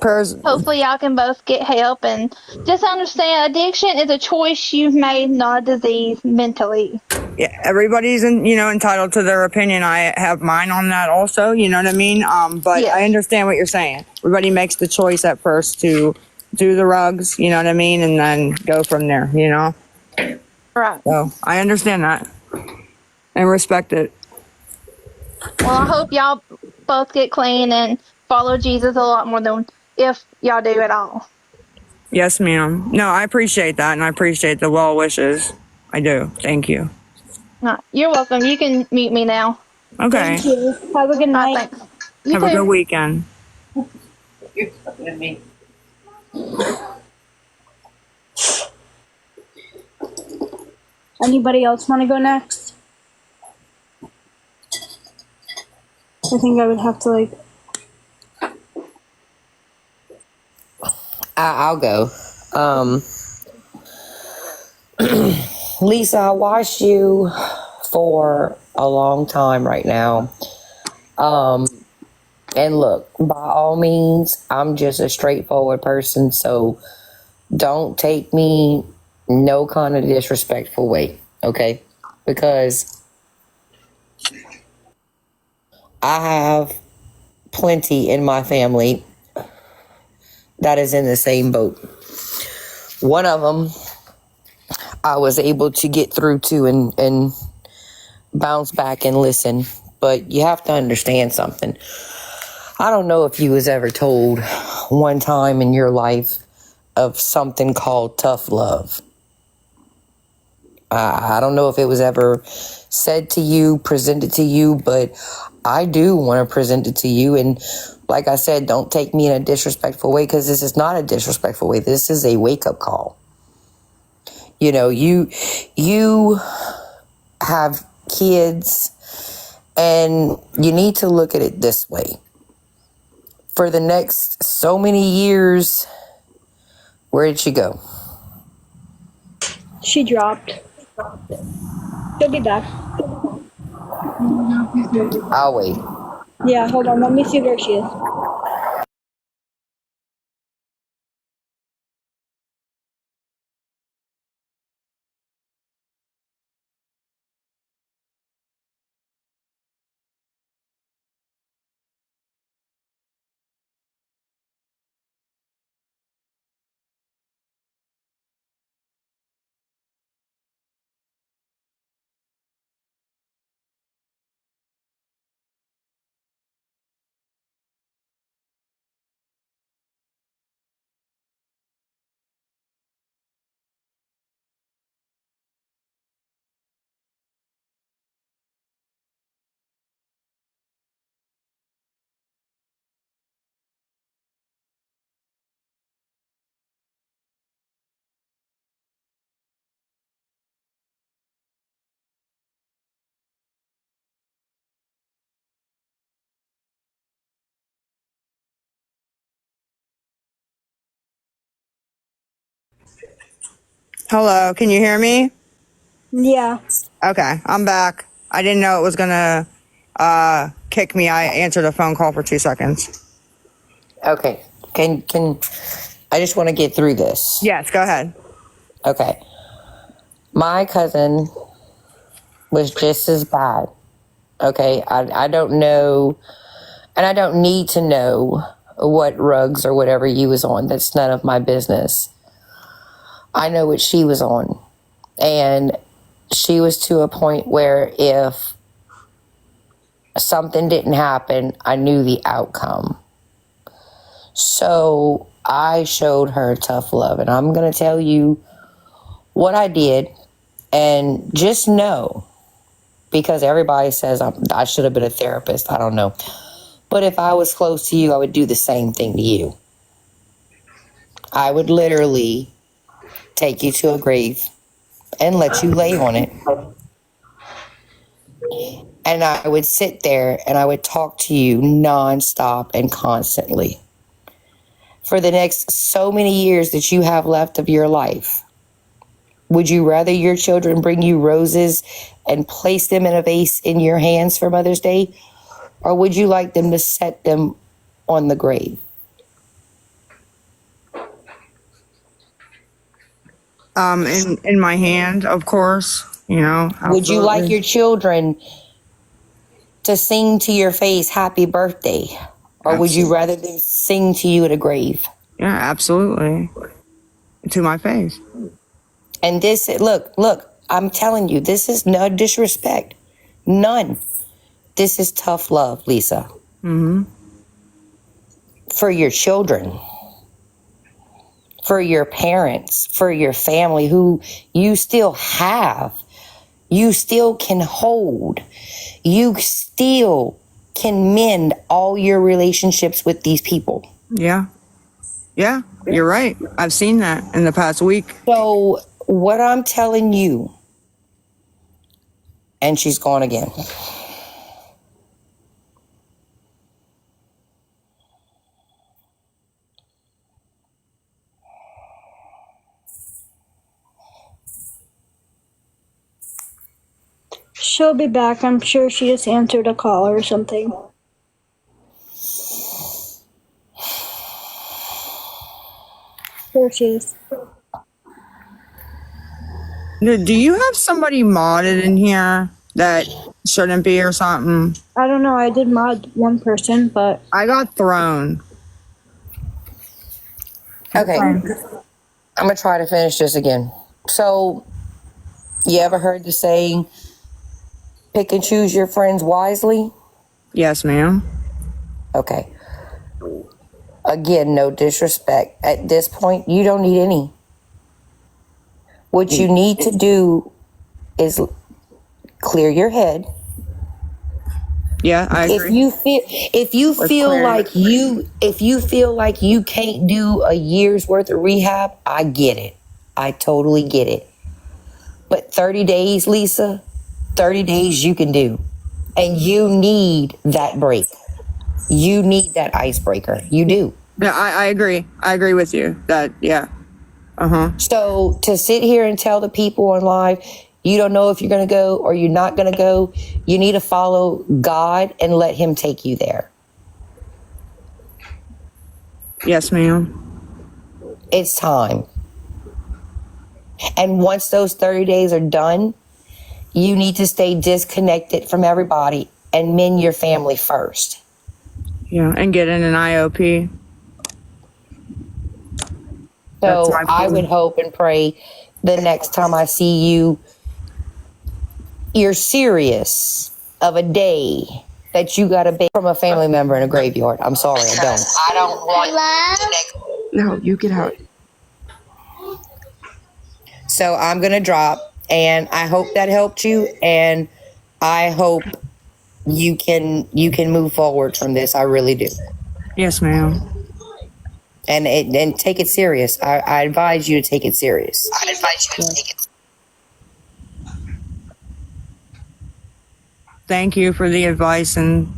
Prayers. hopefully y'all can both get help and just understand addiction is a choice you've made, not a disease mentally. Yeah, everybody's entitled to their opinion. I have mine on that also. You know what I mean? But I Yes. understand what you're saying. Everybody makes the choice at first to do the rugs. You know what I mean, and then go from there. Right. So I understand that and respect it. Well, I hope y'all both get clean and follow Jesus a lot more than if y'all do at all. Yes, ma'am. No, I appreciate that, and I appreciate the well wishes. I do. Thank you. No, you're welcome. You can mute me now. Okay. Thank you. Have a good night. Thanks. You Have a too. good weekend. You're talking to me. Anybody else want to go next? I think I would have to I'll go. Lisa, I watched you for a long time right now. And look, by all means, I'm just a straightforward person, so don't take me no kind of disrespectful way, okay? Because I have plenty in my family that is in the same boat. One of them I was able to get through to and bounce back and listen. But you have to understand something. I don't know if you was ever told one time in your life of something called tough love. I don't know if it was ever said to you, presented to you, but I do want to present it to you. And like I said, don't take me in a disrespectful way, because this is not a disrespectful way. This is a wake-up call. You know, you have kids, and you need to look at it this way. For the next so many years, where did she go? She dropped. She'll be back. I'll wait. Yeah, hold on. Let me see where she is. Hello, can you hear me? Yeah. Okay, I'm back. I didn't know it was gonna kick me. I answered a phone call for 2 seconds. Okay. Can I just want to get through this? Yes, go ahead. Okay. My cousin was just as bad. Okay. I don't know, and I don't need to know what rugs or whatever you was on. That's none of my business. I know what she was on. And she was to a point where if something didn't happen, I knew the outcome. So I showed her tough love, and I'm going to tell you what I did. And just know, because everybody says I should have been a therapist. I don't know. But if I was close to you, I would do the same thing to you. I would literally take you to a grave and let you lay on it. And I would sit there and I would talk to you nonstop and constantly for the next so many years that you have left of your life. Would you rather your children bring you roses and place them in a vase in your hands for Mother's Day? Or would you like them to set them on the grave? In my hand, of course, you know. Absolutely. Would you like your children to sing to your face happy birthday? Or would you rather them sing to you at a grave? Yeah, absolutely. To my face. And this, look, I'm telling you, this is no disrespect. None. This is tough love, Lisa. Mm-hmm. For your children, for your parents, for your family who you still have, you still can hold, you still can mend all your relationships with these people. Yeah. Yeah, you're right. I've seen that in the past week. So what I'm telling you, and she's gone again. She'll be back. I'm sure she just answered a call or something. There she is. Do you have somebody modded in here that shouldn't be or something? I don't know. I did mod one person, but I got thrown. Okay. I'm going to try to finish this again. So, you ever heard the saying, pick and choose your friends wisely? Yes, ma'am. Okay. Again, no disrespect. At this point, you don't need any. What you need to do is clear your head. Yeah, I agree. If you feel like you can't do a year's worth of rehab, I get it. I totally get it. But 30 days, Lisa, 30 days you can do. And you need that break. You need that icebreaker. You do. Yeah, I agree. I agree with you. That, yeah. So to sit here and tell the people on live, you don't know if you're going to go or you're not going to go, you need to follow God and let him take you there. Yes, ma'am. It's time. And once those 30 days are done, you need to stay disconnected from everybody and mend your family first. Yeah, and get in an IOP. So I would hope and pray the next time I see you, you're serious of a day that you got to be from a family member in a graveyard. I'm sorry, I don't want. No, you get out. So I'm going to drop, and I hope that helped you, and I hope you can move forward from this. I really do. Yes, ma'am. And take it serious. I advise you to take it serious. Thank you for the advice and,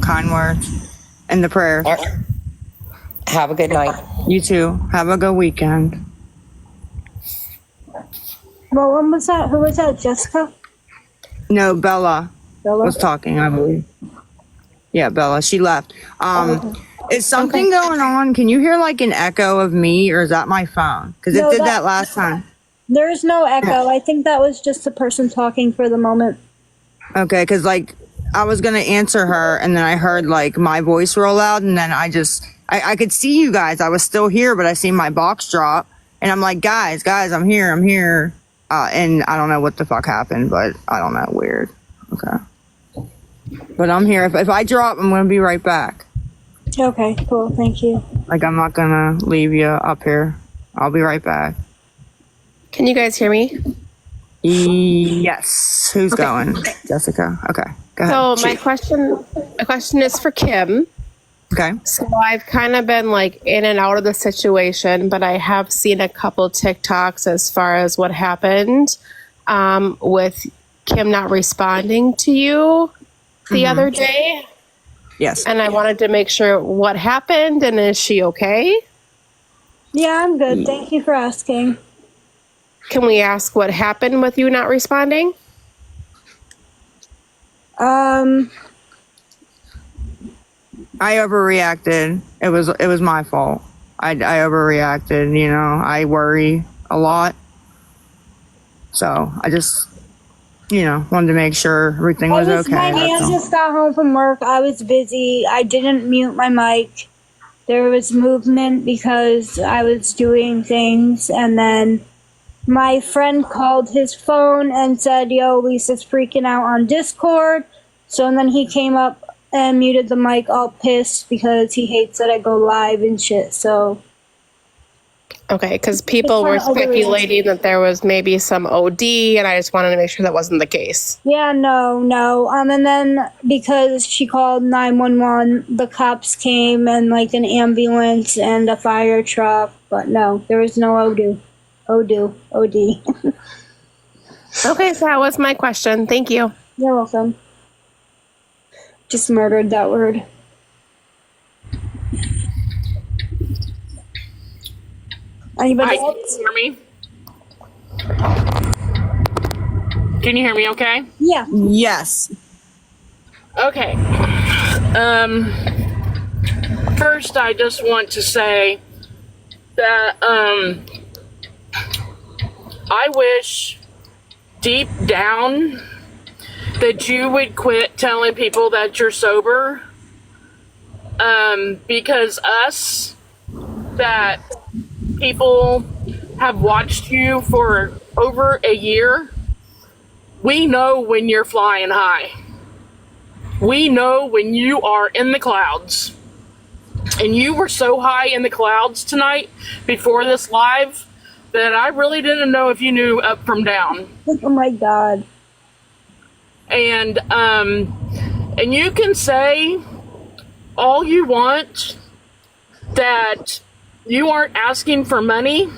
kind words and the prayers. All right. Have a good night. You too. Have a good weekend. Well, when was that? Who was that? Jessica? No, Bella was talking, I believe. Yeah, Bella. She left. Is something going on? Can you hear like an echo of me, or is that my phone? Because it did that last time. There's no echo. I think that was just the person talking for the moment. Okay, because like I was gonna answer her, and then I heard like my voice roll out, and then I could see you guys. I was still here, but I see my box drop, and I'm like, guys, I'm here. And I don't know what the fuck happened, but I don't know. Weird. Okay. But I'm here. If I drop, I'm going to be right back. Okay, cool. Thank you. Like, I'm not going to leave you up here. I'll be right back. Can you guys hear me? Yes. Who's going? Jessica. Okay. Go ahead. So my question is for Kim. Okay. So I've kind of been like in and out of the situation, but I have seen a couple TikToks as far as what happened with Kim not responding to you the other day. Yes. And I wanted to make sure what happened, and is she okay? Yeah, I'm good. Thank you for asking. Can we ask what happened with you not responding? I overreacted. It was my fault. I overreacted, I worry a lot. So I just, wanted to make sure everything was okay. My aunt just got home from work. I was busy. I didn't mute my mic. There was movement because I was doing things, and then my friend called his phone and said, yo, Lisa's freaking out on Discord. So and then he came up and muted the mic all pissed because he hates that I go live and shit. So okay, because people were speculating that there was maybe some OD, and I just wanted to make sure that wasn't the case. Yeah, no. And then because she called 911, the cops came and like an ambulance and a fire truck. But no, there was no OD. Okay, so that was my question. Thank you. You're welcome. Just murdered that word. Anybody else? Can you hear me? Can you hear me okay? Yeah. Yes. Okay. First, I just want to say that I wish deep down that you would quit telling people that you're sober, because us, that people have watched you for over a year, we know when you're flying high. We know when you are in the clouds. And you were so high in the clouds tonight before this live. that I really didn't know if you knew up from down. Oh my God. And you can say all you want that you aren't asking for money,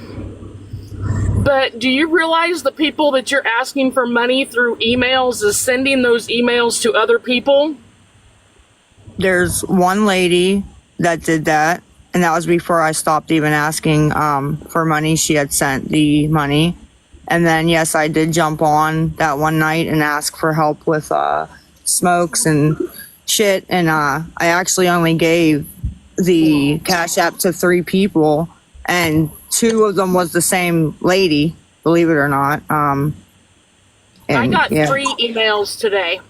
but do you realize the people that you're asking for money through emails is sending those emails to other people? There's one lady that did that, and that was before I stopped even asking for money. She had sent the money. And then, yes, I did jump on that one night and ask for help with smokes and shit. And I actually only gave the Cash App to 3 people, and 2 of them was the same lady, believe it or not. I got 3 emails today.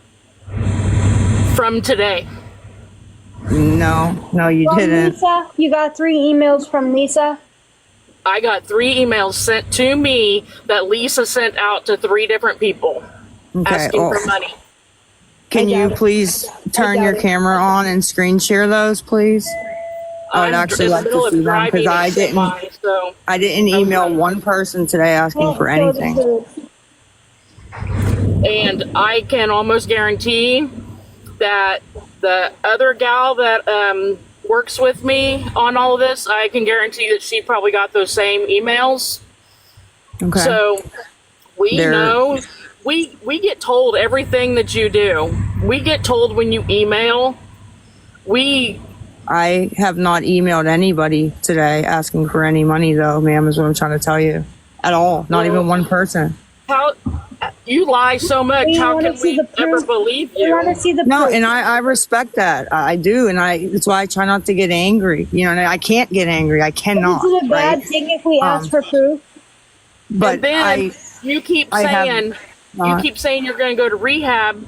From today. No, you didn't. Lisa? You got 3 emails from Lisa? I got 3 emails sent to me that Lisa sent out to 3 different people asking for money. Can you please turn your camera on and screen share those, please? I would actually like to see them because I didn't email one person today asking for anything. And I can almost guarantee that the other gal that works with me on all of this, I can guarantee that she probably got those same emails. Okay. So we know, we get told everything that you do. We get told when you email. I have not emailed anybody today asking for any money, though, ma'am, is what I'm trying to tell you. At all. Not even one person. How you lie so much? How can we ever believe you? No, and I respect that. I do, and that's why I try not to get angry. You know, and I can't get angry. I cannot. Is it a bad thing if we ask for proof? But and then you keep saying you're going to go to rehab,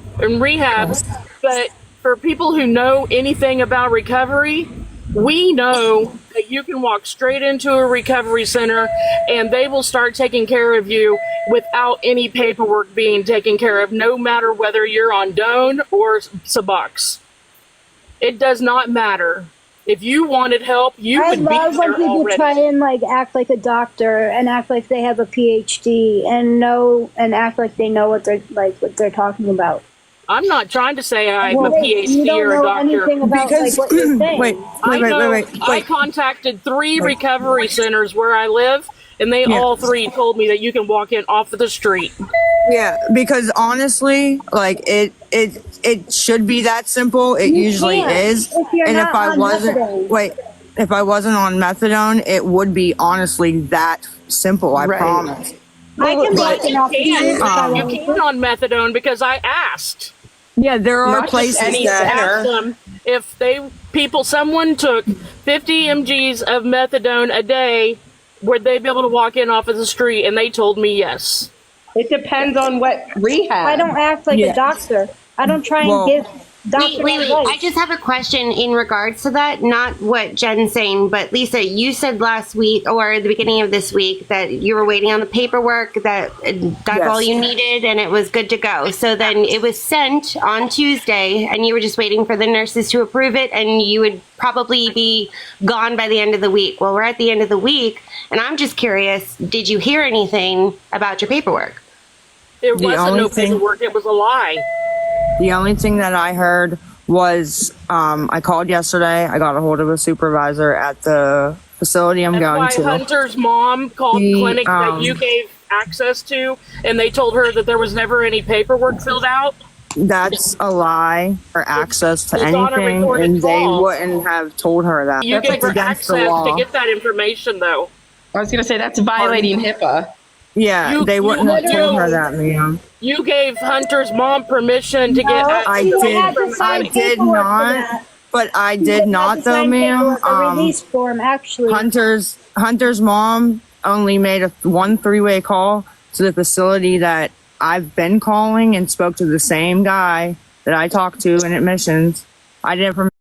but for people who know anything about recovery, we know that you can walk straight into a recovery center and they will start taking care of you without any paperwork being taken care of, no matter whether you're on Doan or Subox. It does not matter. If you wanted help, you would be there already. I love when people try and act like a doctor and act like they have a PhD and act like they know what they're talking about. I'm not trying to say I'm a PhD or a doctor. Because what you're saying. Wait. I contacted 3 recovery centers where I live, and they all 3 told me that you can walk in off of the street. Yeah, because honestly, it should be that simple. It usually is. And if I wasn't on methadone, it would be honestly that simple. I promise. I can walk in off the street. You can on methadone because I asked. Yeah, there are places that if someone took 50 mgs of methadone a day, would they be able to walk in off of the street? And they told me yes. It depends on what rehab. I don't act like a doctor. I don't try and give doctor advice. I just have a question in regards to that. Not what Jen's saying, but Lisa, you said last week or the beginning of this week that you were waiting on the paperwork, that's all you needed and it was good to go. So then it was sent on Tuesday and you were just waiting for the nurses to approve it and you would probably be gone by the end of the week. Well, we're at the end of the week and I'm just curious, did you hear anything about your paperwork? It wasn't no paperwork, it was a lie. The only thing that I heard was I called yesterday. I got a hold of a supervisor at the facility I'm going to. Hunter's mom called the clinic that you gave access to, and they told her that there was never any paperwork filled out. That's a lie, or access to anything, and they wouldn't have told her that. You gave her access to get that information, though. I was going to say that's violating HIPAA. Yeah, they wouldn't have told her that, ma'am. You gave Hunter's mom permission to get access. I did not. But I did not, though, ma'am. Release form, actually. Hunter's mom only made one 3-way call to the facility that I've been calling and spoke to the same guy that I talked to in admissions. I didn't.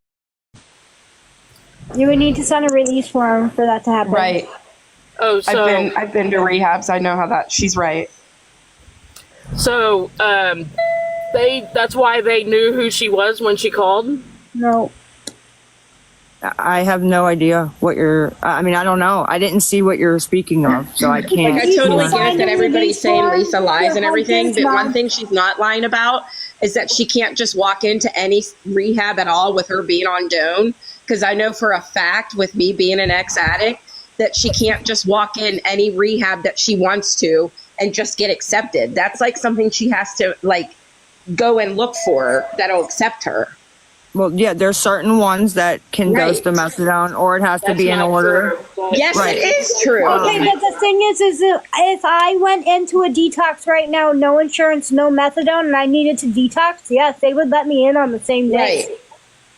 You would need to sign a release form for that to happen. Right. Oh, so I've been to rehabs. I know how that. She's right. So, that's why they knew who she was when she called? No. I have no idea what you're. I mean, I don't know. I didn't see what you're speaking of, so I can't. Like, I totally Yeah. get that everybody's saying Lisa lies and everything, but one thing she's not lying about is that she can't just walk into any rehab at all with her being on Doan. Because I know for a fact, with me being an ex-addict, that she can't just walk in any rehab that she wants to and just get accepted. That's like something she has to like go and look for that'll accept her. Well, yeah, there's certain ones that can Right. dose the methadone, or it has to That's be in not order. true. Yes, Right. it is true. Okay, but the thing is if I went into a detox right now, no insurance, no methadone, and I needed to detox, yes, they would let me in on the same day.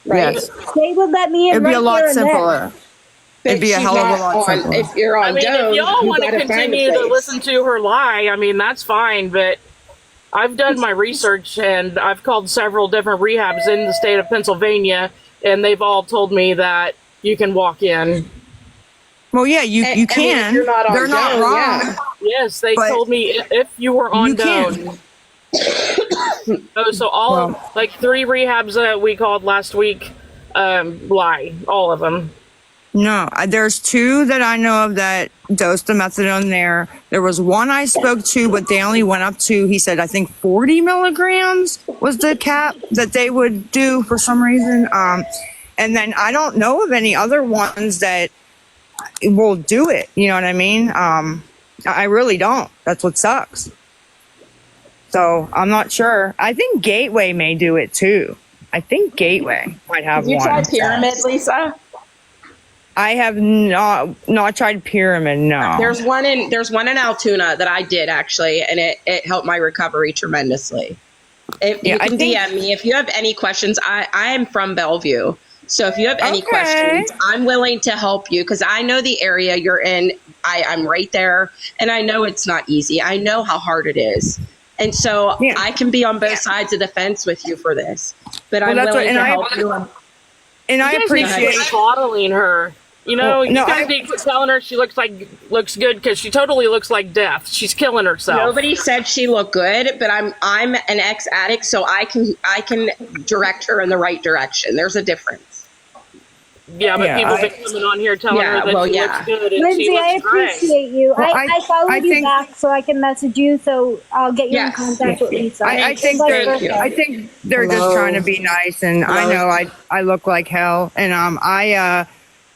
Right. Yes, They would let me in it'd be right a lot there and then. simpler. It'd be a she's hell of a not lot on, simpler. if you're on I mean, Doan, if y'all you want to gotta find a continue to place. listen to her lie, I mean, that's fine, but I've done my research and I've called several different rehabs in the state of Pennsylvania, and they've all told me that you can walk in. Well, yeah, you I mean, if can. you're not on They're not Doan, wrong. yeah. Yes, they But told me if you were on you can. Doan. Oh, so all Well, like 3 rehabs that we called last week lie, all of them. No, there's 2 that I know of that dosed the methadone there. There was one I spoke to, but they only went up to, he said, I think 40 milligrams was the cap that they would do for some reason. And then I don't know of any other ones that will do it. You know what I mean? I really don't. That's what sucks. So I'm not sure. I think Gateway may do it too. I think Gateway might have Have you one. tried Pyramid, Lisa? I have not tried Pyramid. No. There's one in Altoona that I did actually, and it helped my recovery tremendously. If you can DM me if you have any questions. I am from Bellevue, so if you have any questions, I'm willing to help you because I know the area you're in. I'm right there, and I know it's not easy. I know how hard it is, and so I can be on both sides of the fence with you for this. But I'm willing to help you. And I appreciate bottling her. You know, Well, you no, guys need to telling her she looks good because she totally looks like death. She's killing herself. Nobody said she looked good, but I'm an ex-addict, so I can direct her in the right direction. There's a difference. Yeah, but people have been coming on here telling her that she looks good and Lindsay, she looks I appreciate you. Well, I followed you back so I can message you, so I'll get you in contact with Lisa. I think they're just trying to be nice, and I know I look like hell, and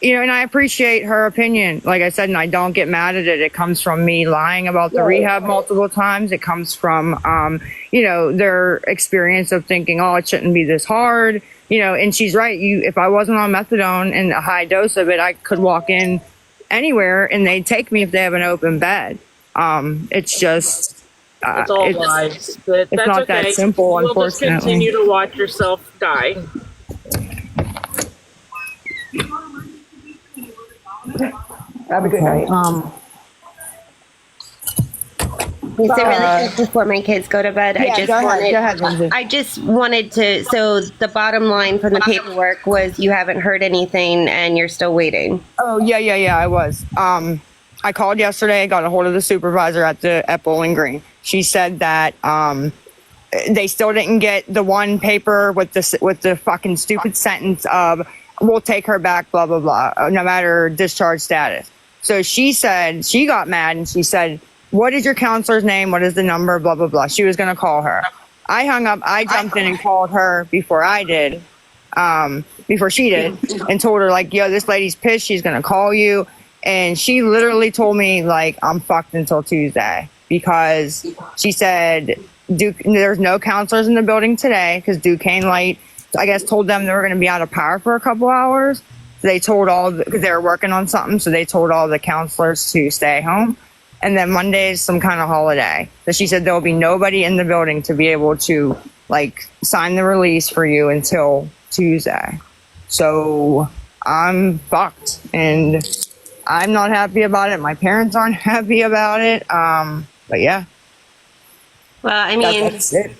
and I appreciate her opinion. Like I said, and I don't get mad at it. It comes from me lying about the rehab multiple times. It comes from their experience of thinking, oh, it shouldn't be this hard. And she's right. If I wasn't on methadone and a high dose of it, I could walk in anywhere and they'd take me if they have an open bed. It's just it's all lies. But it's that's not okay. that simple, We'll just unfortunately. continue to watch yourself die. Have a good night. So really quick before my kids go to bed, Yeah, go ahead, Lindsay. I just wanted to, so the bottom line from the paperwork was you haven't heard anything and you're still waiting. Oh, yeah, I was. I called yesterday, got a hold of the supervisor at Bowling Green. She said that they still didn't get the one paper with the fucking stupid sentence of, we'll take her back, blah, blah, blah, no matter discharge status. So she said, she got mad and she said, what is your counselor's name? What is the number? Blah, blah, blah. She was going to call her. I hung up. I jumped in and called her before she did, and told her, like, yo, this lady's pissed. She's going to call you. And she literally told me, like, I'm fucked until Tuesday, because she said there's no counselors in the building today because Duquesne Light, I guess, told them they were going to be out of power for a couple hours. So they told because they were working on something. So they told all the counselors to stay home. And then Monday is some kind of holiday. So she said there will be nobody in the building to be able to, like, sign the release for you until Tuesday. So I'm fucked. And I'm not happy about it. My parents aren't happy about it. But yeah. Well, I mean, that's it.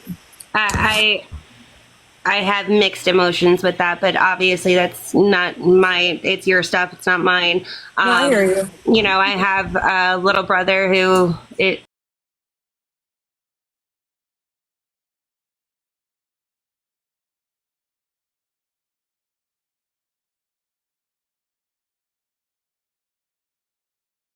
I have mixed emotions with that, but obviously that's not it's your stuff. It's not mine. I hear you. I have a little brother who